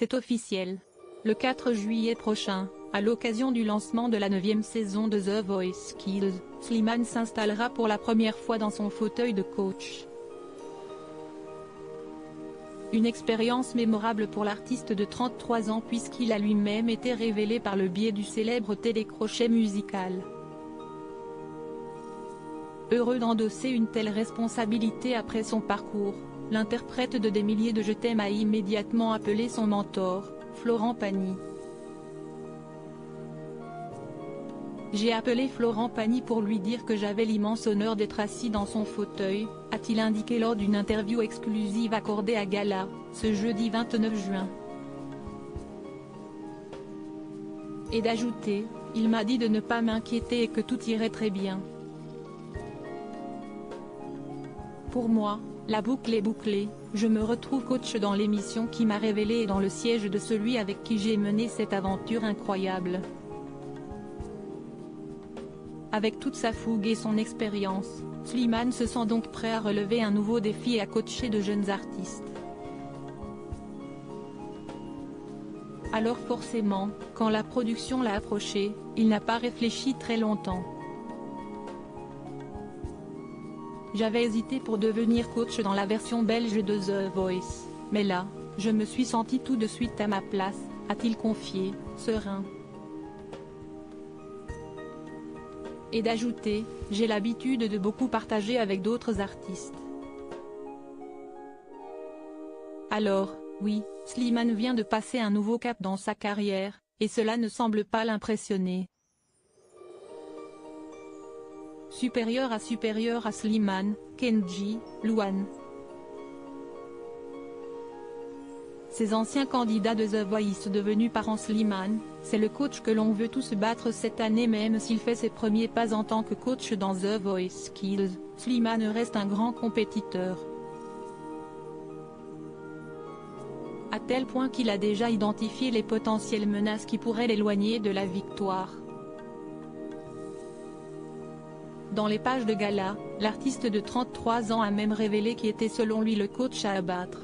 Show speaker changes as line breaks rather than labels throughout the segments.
C'est officiel. Le 4 juillet prochain, à l'occasion du lancement de la 9e saison de The Voice Kids, Slimane s'installera pour la première fois dans son fauteuil de coach. Une expérience mémorable pour l'artiste de 33 ans puisqu'il a lui-même été révélé par le biais du célèbre télécrochet musical. Heureux d'endosser une telle responsabilité après son parcours, l'interprète de des milliers de Je t'aime a immédiatement appelé son mentor, Florent Pagny. J'ai appelé Florent Pagny pour lui dire que j'avais l'immense honneur d'être assis dans son fauteuil, a-t-il indiqué lors d'une interview exclusive accordée à Gala, ce jeudi 29 juin. Et d'ajouter, il m'a dit de ne pas m'inquiéter et que tout irait très bien. Pour moi, la boucle est bouclée, je me retrouve coach dans l'émission qui m'a révélé et dans le siège de celui avec qui j'ai mené cette aventure incroyable. Avec toute sa fougue et son expérience, Slimane se sent donc prêt à relever un nouveau défi et à coacher de jeunes artistes. Alors forcément, quand la production l'a approché, il n'a pas réfléchi très longtemps. J'avais hésité pour devenir coach dans la version belge de The Voice, mais là, je me suis senti tout de suite à ma place, a-t-il confié, serein. Et d'ajouter, j'ai l'habitude de beaucoup partager avec d'autres artistes. Alors, oui, Slimane vient de passer un nouveau cap dans sa carrière, et cela ne semble pas l'impressionner. Supérieur à Slimane, Kenji, Louane. Ces anciens candidats de The Voice devenus parents Slimane, c'est le coach que l'on veut tous battre cette année même s'il fait ses premiers pas en tant que coach dans The Voice Kids, Slimane reste un grand compétiteur. À tel point qu'il a déjà identifié les potentielles menaces qui pourraient l'éloigner de la victoire. Dans les pages de Gala, l'artiste de 33 ans a même révélé qui était selon lui le coach à abattre.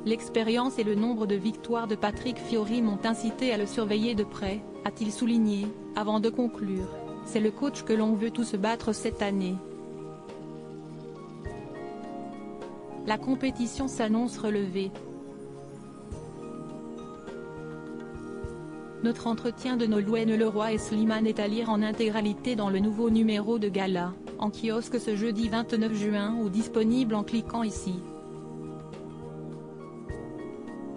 L'expérience et le nombre de victoires de Patrick Fiori m'ont incité à le surveiller de près, a-t-il souligné, avant de conclure, c'est le coach que l'on veut tous battre cette année. La compétition s'annonce relevée. Notre entretien de Nolwenn Leroy et Slimane est à lire en intégralité dans le nouveau numéro de Gala, en kiosque ce jeudi 29 juin ou disponible en cliquant ici.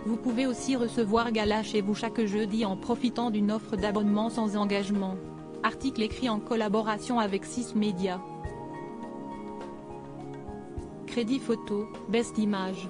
Vous pouvez aussi recevoir Gala chez vous chaque jeudi en profitant d'une offre d'abonnement sans engagement. Article écrit en collaboration avec 6 Médias. Crédit photo, Best Image.